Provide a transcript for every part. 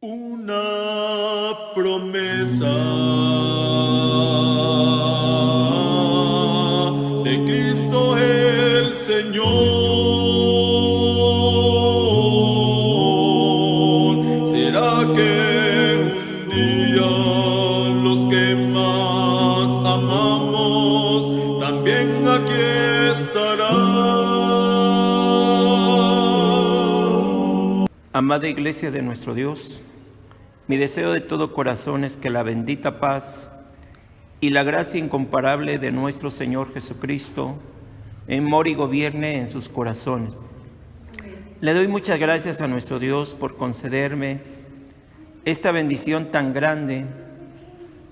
Una promesa de Cristo el Señor. ¿Será que un día los que más amamos también aquí estarán? Amada Iglesia de nuestro Dios, mi deseo de todo corazón es que la bendita paz y la gracia incomparable de nuestro Señor Jesucristo more y gobierne en sus corazones. Le doy muchas gracias a nuestro Dios por concederme esta bendición tan grande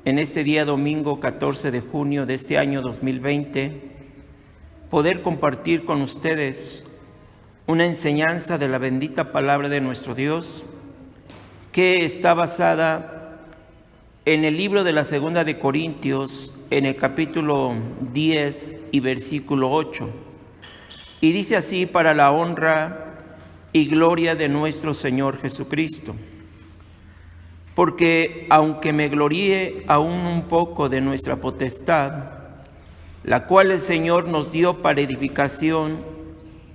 en este día domingo 14 de junio de este año 2020, poder compartir con ustedes una enseñanza de la bendita palabra de nuestro Dios, que está basada en el libro de la Segunda de Corintios, en el capítulo 10 y versículo 8. Y dice así: para la honra y gloria de nuestro Señor Jesucristo. Porque aunque me gloríe aún un poco de nuestra potestad, la cual el Señor nos dio para edificación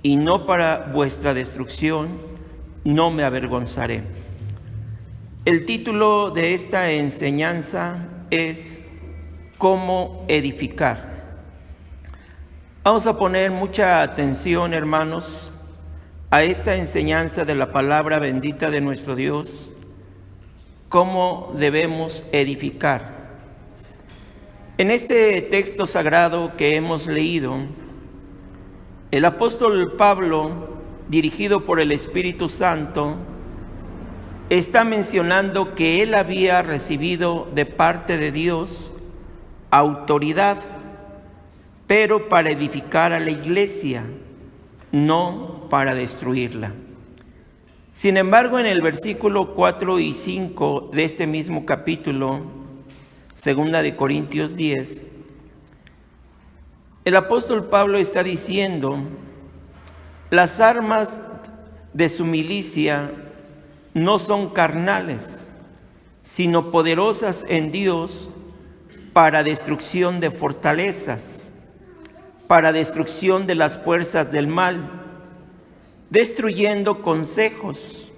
y no para vuestra destrucción, no me avergonzaré. El título de esta enseñanza es ¿Cómo edificar? Vamos a poner mucha atención, hermanos, a esta enseñanza de la palabra bendita de nuestro Dios. ¿Cómo debemos edificar? En este texto sagrado que hemos leído, el apóstol Pablo, dirigido por el Espíritu Santo, está mencionando que él había recibido de parte de Dios autoridad, pero para edificar a la iglesia, no para destruirla. Sin embargo, en el versículo 4 y 5 de este mismo capítulo, 2 de Corintios 10, el apóstol Pablo está diciendo: las armas de su milicia no son carnales, sino poderosas en Dios para destrucción de fortalezas, para destrucción de las fuerzas del mal, destruyendo consejos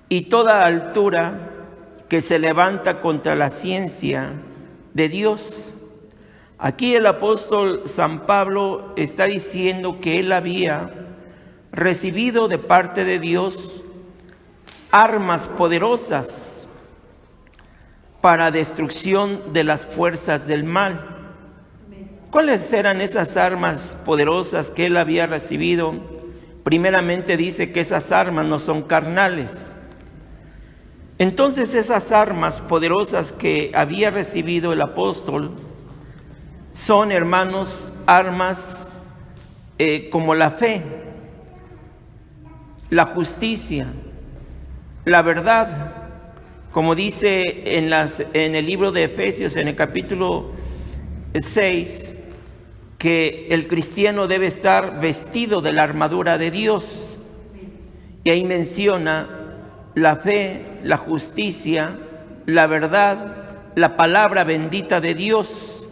y toda altura que se levanta contra la ciencia de Dios. Aquí el apóstol San Pablo está diciendo que él había recibido de parte de Dios armas poderosas para destrucción de las fuerzas del mal. ¿Cuáles eran esas armas poderosas que él había recibido? Primeramente dice que esas armas no son carnales. Entonces esas armas poderosas que había recibido el apóstol son, hermanos, armas como la fe, la justicia, la verdad, como dice en el libro de Efesios, en el capítulo 6, que el cristiano debe estar vestido de la armadura de Dios. Y ahí menciona la fe, la justicia, la verdad, la palabra bendita de Dios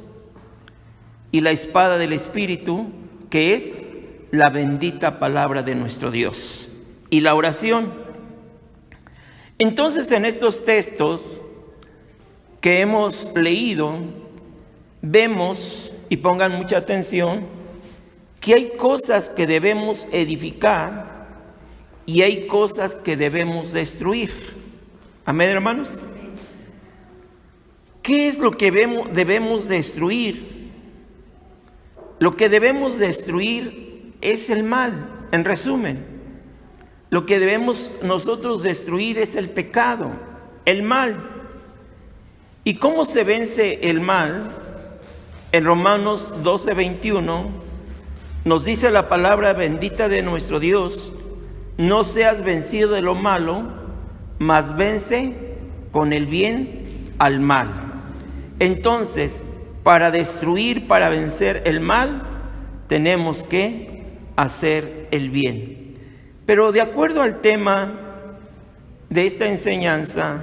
y la espada del Espíritu, que es la bendita palabra de nuestro Dios, y la oración. Entonces, en estos textos que hemos leído, vemos, y pongan mucha atención, que hay cosas que debemos edificar y hay cosas que debemos destruir. Amén, hermanos. ¿Qué es lo que debemos destruir? Lo que debemos destruir es el mal, en resumen. Lo que debemos nosotros destruir es el pecado, el mal. ¿Y cómo se vence el mal? En Romanos 12:21 nos dice la palabra bendita de nuestro Dios: no seas vencido de lo malo, mas vence con el bien al mal. Entonces, para destruir, para vencer el mal, tenemos que hacer el bien. Pero de acuerdo al tema de esta enseñanza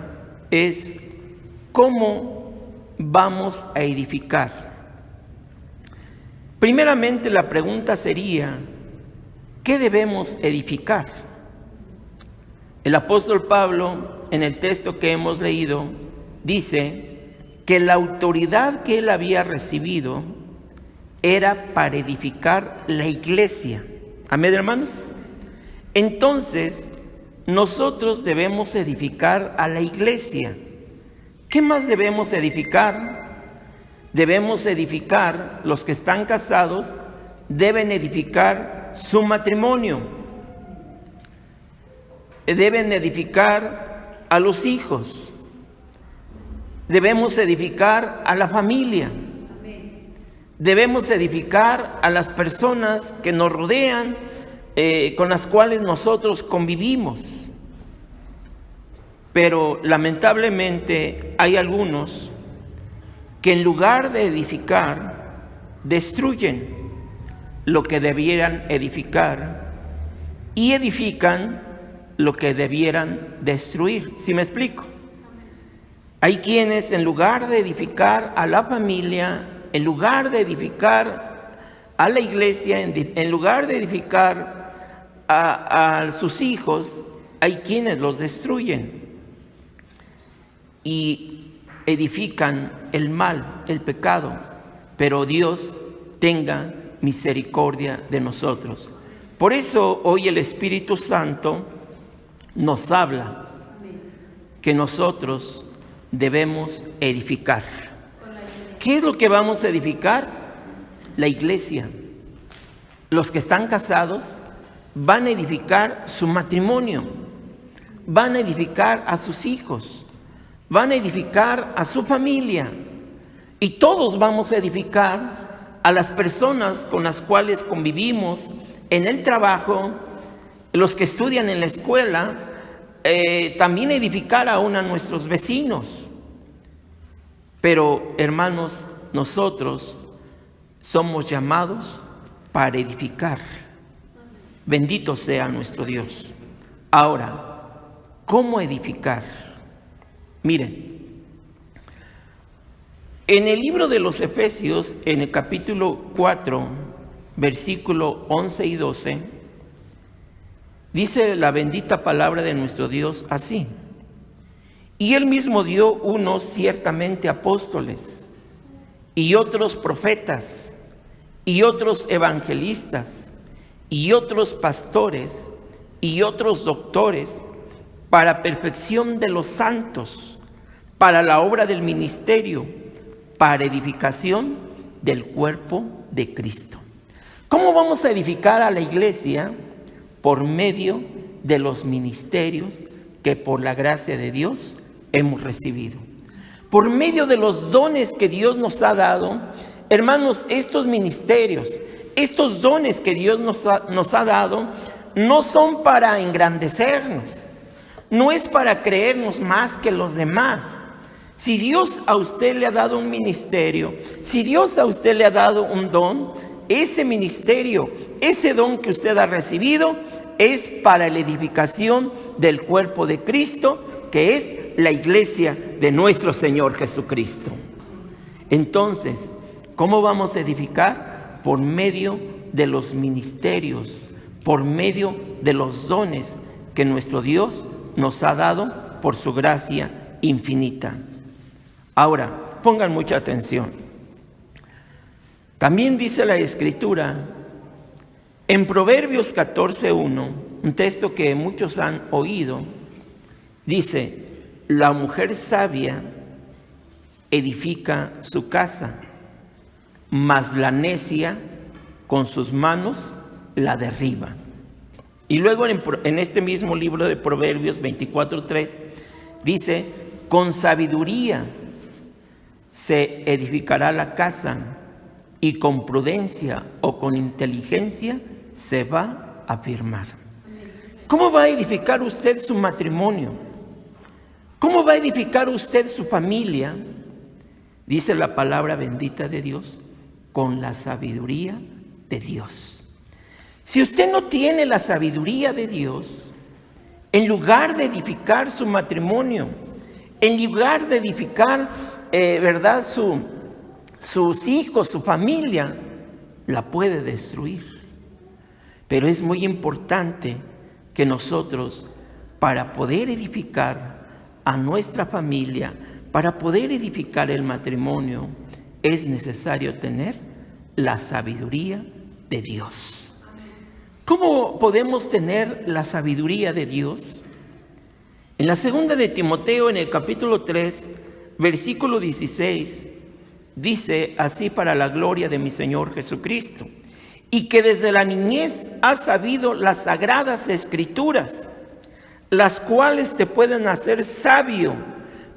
es cómo vamos a edificar. Primeramente, la pregunta sería, ¿qué debemos edificar? El apóstol Pablo, en el texto que hemos leído, dice que la autoridad que él había recibido era para edificar la iglesia. Amén, hermanos. Entonces, nosotros debemos edificar a la iglesia. ¿Qué más debemos edificar? Debemos edificar, los que están casados, deben edificar su matrimonio. Deben edificar a los hijos. Debemos edificar a la familia. Debemos edificar a las personas que nos rodean, con las cuales nosotros convivimos. Pero lamentablemente hay algunos que en lugar de edificar, destruyen lo que debieran edificar y edifican lo que debieran destruir. ¿Sí me explico? Hay quienes en lugar de edificar a la familia, en lugar de edificar a la iglesia, en lugar de edificar a sus hijos, hay quienes los destruyen y edifican el mal, el pecado. Pero Dios tenga misericordia de nosotros. Por eso hoy el Espíritu Santo nos habla que nosotros debemos edificar. ¿Qué es lo que vamos a edificar? La iglesia. Los que están casados van a edificar su matrimonio, van a edificar a sus hijos, van a edificar a su familia, y todos vamos a edificar a las personas con las cuales convivimos en el trabajo, los que estudian en la escuela, también edificar aún a nuestros vecinos. Pero, hermanos, nosotros somos llamados para edificar. Bendito sea nuestro Dios. Ahora, ¿cómo edificar? Miren, en el libro de los Efesios, en el capítulo 4, versículo 11 y 12, dice la bendita palabra de nuestro Dios así: y él mismo dio unos ciertamente apóstoles, y otros profetas, y otros evangelistas, y otros pastores, y otros doctores, para perfección de los santos, para la obra del ministerio, para edificación del cuerpo de Cristo. ¿Cómo vamos a edificar a la iglesia? Por medio de los ministerios que por la gracia de Dios hemos recibido. Por medio de los dones que Dios nos ha dado. Hermanos, estos ministerios, estos dones que Dios nos ha dado, no son para engrandecernos, no es para creernos más que los demás. Si Dios a usted le ha dado un ministerio, si Dios a usted le ha dado un don, ese ministerio, ese don que usted ha recibido, es para la edificación del cuerpo de Cristo, que es la iglesia de nuestro Señor Jesucristo. Entonces, ¿cómo vamos a edificar? Por medio de los ministerios, por medio de los dones que nuestro Dios nos ha dado por su gracia infinita. Ahora, pongan mucha atención. También dice la Escritura, en Proverbios 14:1, un texto que muchos han oído, dice: la mujer sabia edifica su casa, mas la necia con sus manos la derriba. Y luego en este mismo libro de Proverbios 24:3 dice: con sabiduría se edificará la casa, y con prudencia o con inteligencia se va a firmar. ¿Cómo va a edificar usted su matrimonio? ¿Cómo va a edificar usted su familia? Dice la palabra bendita de Dios: con la sabiduría de Dios. Si usted no tiene la sabiduría de Dios, en lugar de edificar su matrimonio, en lugar de edificar, ¿verdad?, sus hijos, su familia, la puede destruir. Pero es muy importante que nosotros, para poder edificar a nuestra familia, para poder edificar el matrimonio, es necesario tener la sabiduría de Dios. ¿Cómo podemos tener la sabiduría de Dios? En la segunda de Timoteo, en el capítulo 3, versículo 16, dice así: para la gloria de mi Señor Jesucristo, y que desde la niñez has sabido las sagradas escrituras, las cuales te pueden hacer sabio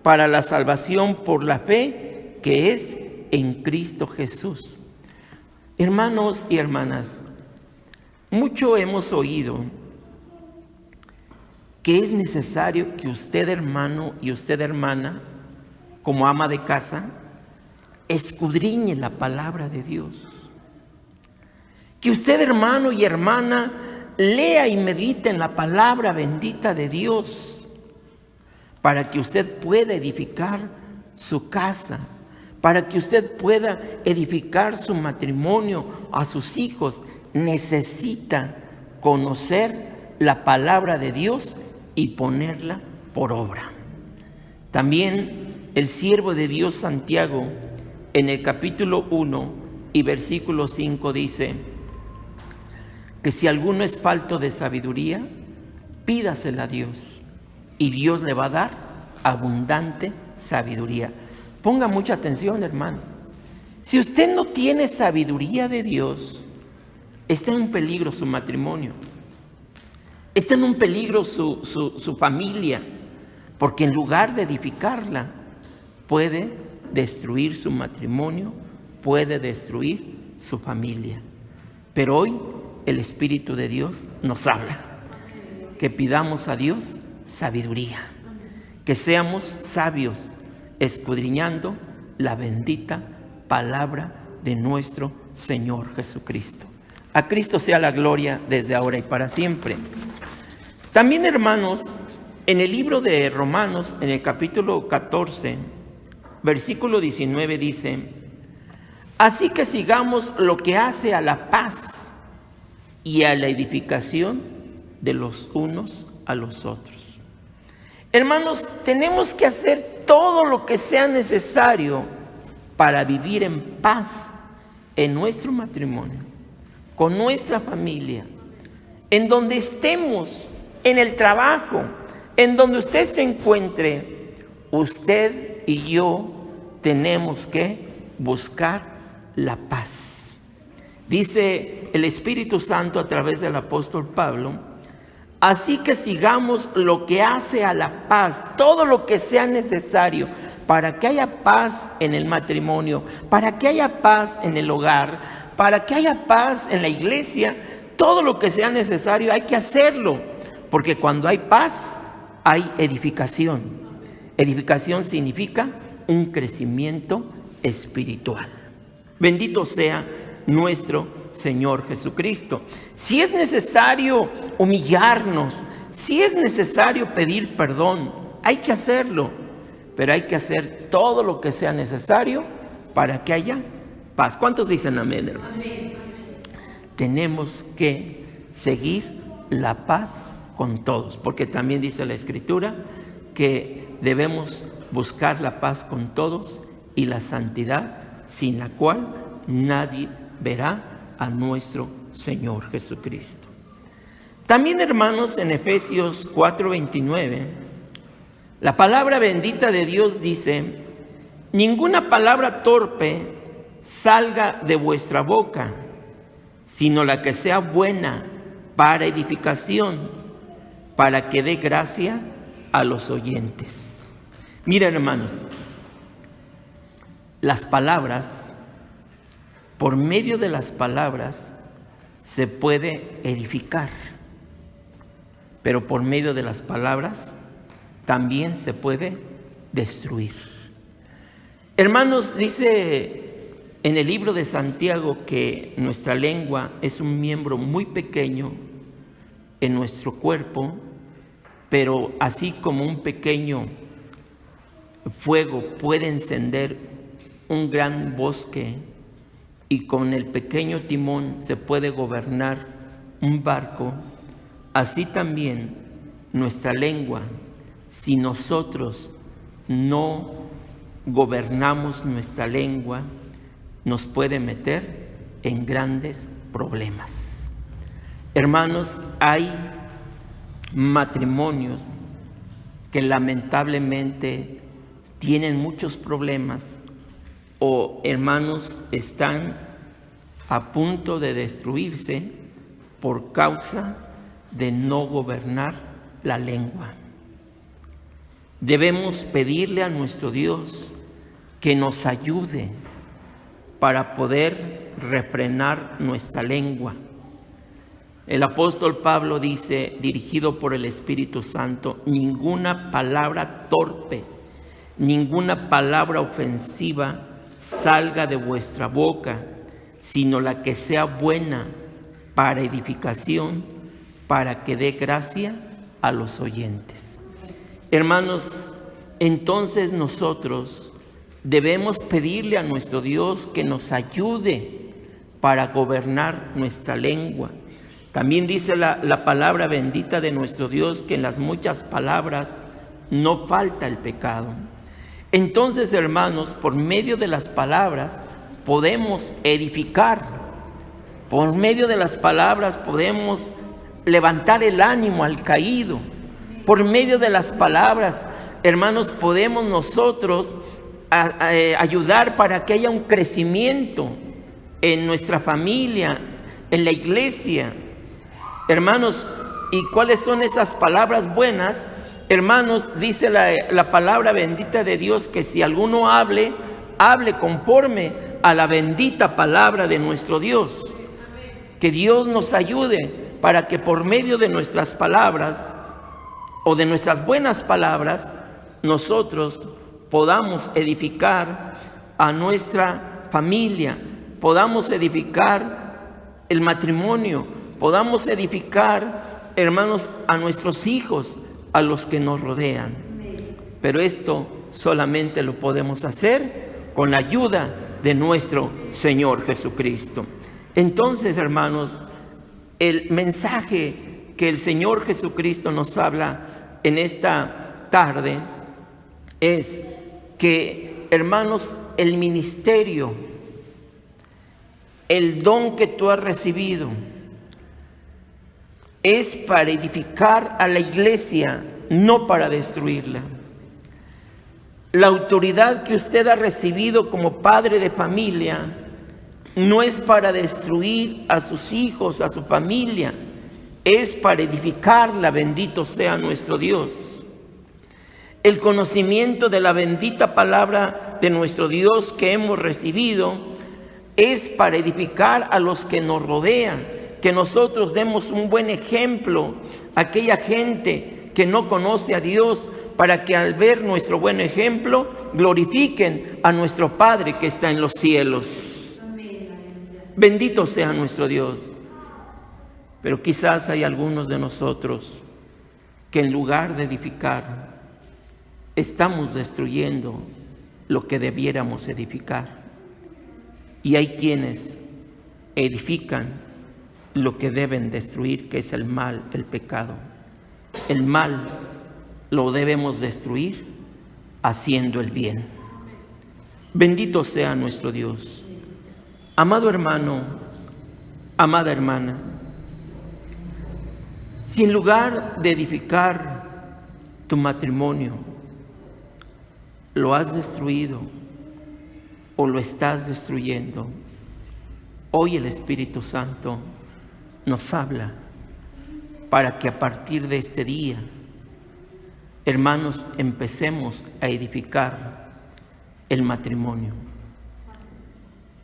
para la salvación por la fe que es en Cristo Jesús. Hermanos y hermanas, mucho hemos oído que es necesario que usted, hermano, y usted, hermana, como ama de casa, escudriñe la palabra de Dios. Que usted, hermano y hermana, lea y medite en la palabra bendita de Dios, para que usted pueda edificar su casa, para que usted pueda edificar su matrimonio, a sus hijos. Necesita conocer la palabra de Dios y ponerla por obra. También el siervo de Dios Santiago, en el capítulo 1 y versículo 5, dice que si alguno es falto de sabiduría, pídasela a Dios, y Dios le va a dar abundante sabiduría. Ponga mucha atención, hermano. Si usted no tiene sabiduría de Dios, está en un peligro su matrimonio, está en un peligro su familia, porque en lugar de edificarla, puede destruir su matrimonio, puede destruir su familia. Pero hoy el Espíritu de Dios nos habla que pidamos a Dios sabiduría, que seamos sabios escudriñando la bendita palabra de nuestro Señor Jesucristo. A Cristo sea la gloria desde ahora y para siempre. También, hermanos, en el libro de Romanos, en el capítulo 14, versículo 19 dice: así que sigamos lo que hace a la paz y a la edificación de los unos a los otros. Hermanos, tenemos que hacer todo lo que sea necesario para vivir en paz en nuestro matrimonio, con nuestra familia, en donde estemos, en el trabajo, en donde usted se encuentre. Usted y yo tenemos que buscar la paz. Dice el Espíritu Santo a través del apóstol Pablo: así que sigamos lo que hace a la paz, todo lo que sea necesario para que haya paz en el matrimonio, para que haya paz en el hogar, para que haya paz en la iglesia. Todo lo que sea necesario hay que hacerlo, porque cuando hay paz hay edificación. Edificación significa un crecimiento espiritual. Bendito sea nuestro Señor Jesucristo. Si es necesario humillarnos, si es necesario pedir perdón, hay que hacerlo, pero hay que hacer todo lo que sea necesario para que haya paz. ¿Cuántos dicen amén, hermanos? Amén. Tenemos que seguir la paz con todos, porque también dice la Escritura que debemos buscar la paz con todos y la santidad, sin la cual nadie verá a nuestro Señor Jesucristo. También, hermanos, en Efesios 4:29, la palabra bendita de Dios dice: ninguna palabra torpe salga de vuestra boca, sino la que sea buena para edificación, para que dé gracia a los oyentes. Miren, hermanos, las palabras, por medio de las palabras se puede edificar, pero por medio de las palabras también se puede destruir. Hermanos, dice en el libro de Santiago que nuestra lengua es un miembro muy pequeño en nuestro cuerpo, pero así como un pequeño fuego puede encender un gran bosque y con el pequeño timón se puede gobernar un barco, así también nuestra lengua, si nosotros no gobernamos nuestra lengua, nos puede meter en grandes problemas. Hermanos, hay matrimonios que lamentablemente tienen muchos problemas o hermanos están a punto de destruirse por causa de no gobernar la lengua. Debemos pedirle a nuestro Dios que nos ayude para poder refrenar nuestra lengua. El apóstol Pablo dice, dirigido por el Espíritu Santo, ninguna palabra torpe, ninguna palabra ofensiva salga de vuestra boca, sino la que sea buena para edificación, para que dé gracia a los oyentes. Hermanos, entonces nosotros debemos pedirle a nuestro Dios que nos ayude para gobernar nuestra lengua. También dice la palabra bendita de nuestro Dios que en las muchas palabras no falta el pecado. Entonces, hermanos, por medio de las palabras podemos edificar. Por medio de las palabras podemos levantar el ánimo al caído. Por medio de las palabras, hermanos, podemos nosotros ayudar para que haya un crecimiento en nuestra familia, en la iglesia. Hermanos, ¿y cuáles son esas palabras buenas? Hermanos, dice la palabra bendita de Dios que si alguno hable conforme a la bendita palabra de nuestro Dios. Que Dios nos ayude para que por medio de nuestras palabras o de nuestras buenas palabras nosotros podamos edificar a nuestra familia, podamos edificar el matrimonio, podamos edificar, hermanos, a nuestros hijos, a los que nos rodean. Pero esto solamente lo podemos hacer con la ayuda de nuestro Señor Jesucristo. Entonces, hermanos, el mensaje que el Señor Jesucristo nos habla en esta tarde es que, hermanos, el ministerio, el don que tú has recibido, es para edificar a la iglesia, no para destruirla. La autoridad que usted ha recibido como padre de familia no es para destruir a sus hijos, a su familia, es para edificarla, bendito sea nuestro Dios. El conocimiento de la bendita palabra de nuestro Dios que hemos recibido es para edificar a los que nos rodean, que nosotros demos un buen ejemplo a aquella gente que no conoce a Dios, para que al ver nuestro buen ejemplo glorifiquen a nuestro Padre que está en los cielos. Bendito sea nuestro Dios. Pero quizás hay algunos de nosotros que en lugar de edificar, estamos destruyendo lo que debiéramos edificar. Y hay quienes edifican lo que deben destruir, que es el mal, el pecado. El mal lo debemos destruir haciendo el bien. Bendito sea nuestro Dios. Amado hermano, amada hermana, si en lugar de edificar tu matrimonio lo has destruido o lo estás destruyendo, hoy el Espíritu Santo nos habla para que a partir de este día, hermanos, empecemos a edificar el matrimonio.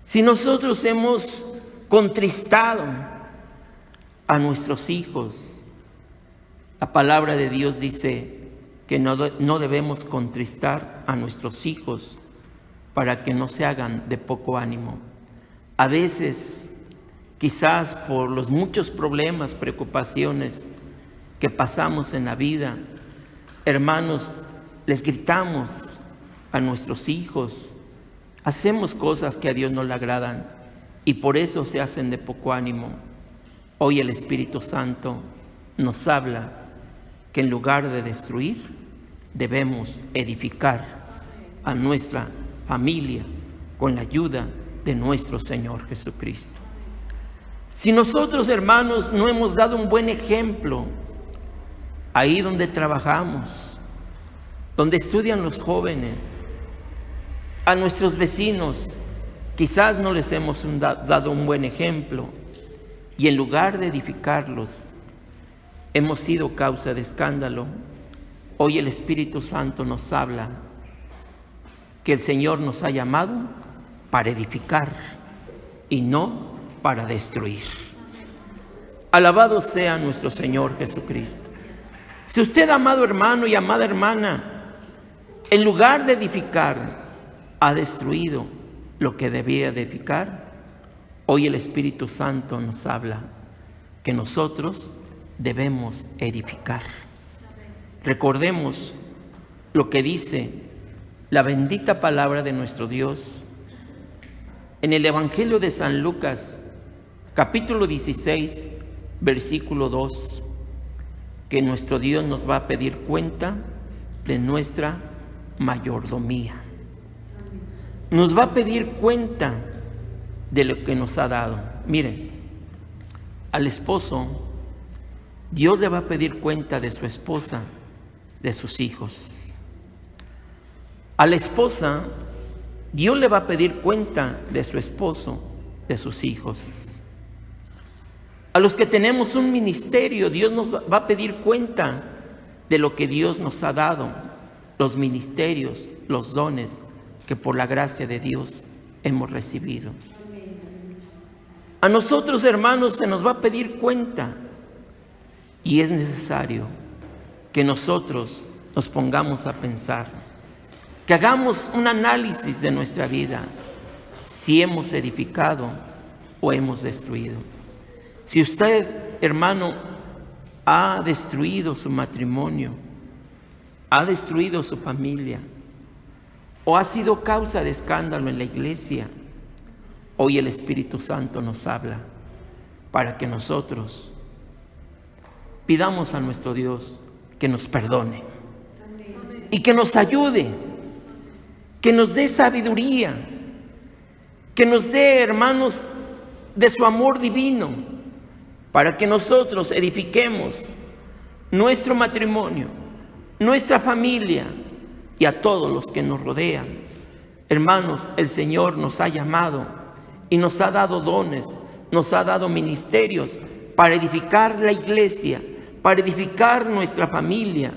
Si nosotros hemos contristado a nuestros hijos, la palabra de Dios dice que no debemos contristar a nuestros hijos para que no se hagan de poco ánimo. A veces, quizás por los muchos problemas, preocupaciones que pasamos en la vida. Hermanos, les gritamos a nuestros hijos, hacemos cosas que a Dios no le agradan y por eso se hacen de poco ánimo. Hoy el Espíritu Santo nos habla que en lugar de destruir, debemos edificar a nuestra familia con la ayuda de nuestro Señor Jesucristo. Si nosotros, hermanos, no hemos dado un buen ejemplo ahí donde trabajamos, donde estudian los jóvenes, a nuestros vecinos, quizás no les hemos dado un buen ejemplo y en lugar de edificarlos, hemos sido causa de escándalo. Hoy el Espíritu Santo nos habla que el Señor nos ha llamado para edificar y no para destruir. Alabado sea nuestro Señor Jesucristo. Si usted, amado hermano y amada hermana, en lugar de edificar, ha destruido lo que debía de edificar, hoy el Espíritu Santo nos habla que nosotros debemos edificar. Recordemos lo que dice la bendita palabra de nuestro Dios en el Evangelio de San Lucas, capítulo 16, versículo 2, que nuestro Dios nos va a pedir cuenta de nuestra mayordomía. Nos va a pedir cuenta de lo que nos ha dado. Miren, al esposo, Dios le va a pedir cuenta de su esposa, de sus hijos. A la esposa, Dios le va a pedir cuenta de su esposo, de sus hijos. A los que tenemos un ministerio, Dios nos va a pedir cuenta de lo que Dios nos ha dado, los ministerios, los dones que por la gracia de Dios hemos recibido. A nosotros, hermanos, se nos va a pedir cuenta y es necesario que nosotros nos pongamos a pensar, que hagamos un análisis de nuestra vida, si hemos edificado o hemos destruido. Si usted, hermano, ha destruido su matrimonio, ha destruido su familia, o ha sido causa de escándalo en la iglesia, hoy el Espíritu Santo nos habla para que nosotros pidamos a nuestro Dios que nos perdone y que nos ayude, que nos dé sabiduría, que nos dé, hermanos, de su amor divino, para que nosotros edifiquemos nuestro matrimonio, nuestra familia y a todos los que nos rodean. Hermanos, el Señor nos ha llamado y nos ha dado dones, nos ha dado ministerios para edificar la iglesia, para edificar nuestra familia,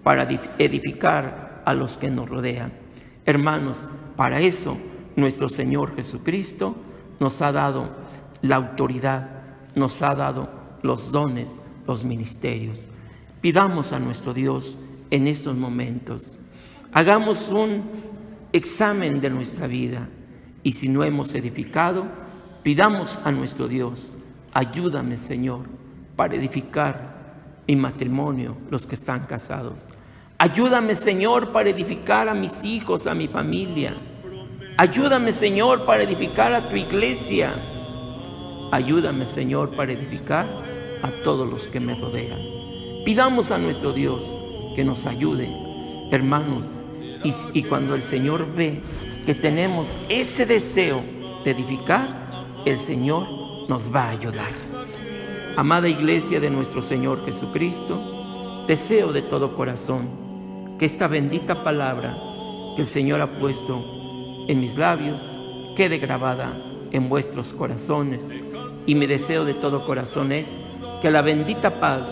para edificar a los que nos rodean. Hermanos, para eso nuestro Señor Jesucristo nos ha dado la autoridad, nos ha dado los dones, los ministerios. Pidamos a nuestro Dios en estos momentos. Hagamos un examen de nuestra vida y si no hemos edificado, pidamos a nuestro Dios, ayúdame, Señor, para edificar mi matrimonio, los que están casados. Ayúdame, Señor, para edificar a mis hijos, a mi familia. Ayúdame, Señor, para edificar a tu iglesia. Ayúdame, Señor, para edificar a todos los que me rodean. Pidamos a nuestro Dios que nos ayude, hermanos, y cuando el Señor ve que tenemos ese deseo de edificar, el Señor nos va a ayudar. Amada iglesia de nuestro Señor Jesucristo, deseo de todo corazón que esta bendita palabra que el Señor ha puesto en mis labios quede grabada en vuestros corazones. Y mi deseo de todo corazón es que la bendita paz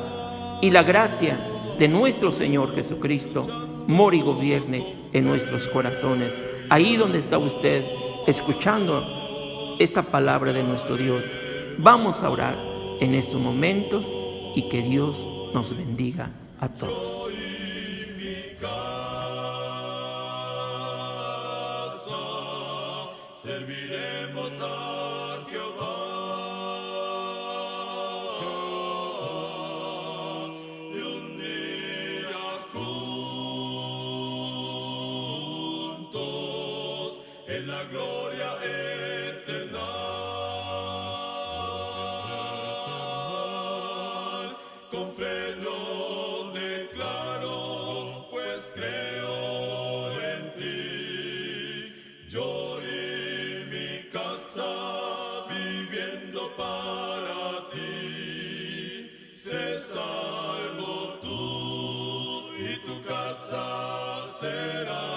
y la gracia de nuestro Señor Jesucristo more y gobierne en nuestros corazones. Ahí donde está usted escuchando esta palabra de nuestro Dios, vamos a orar en estos momentos y que Dios nos bendiga a todos. Serviremos a Jehová. en la gloria eterna. Con fe lo declaro, pues creo en ti. Yo y mi casa viviendo para ti. Sé salvo tú y tu casa será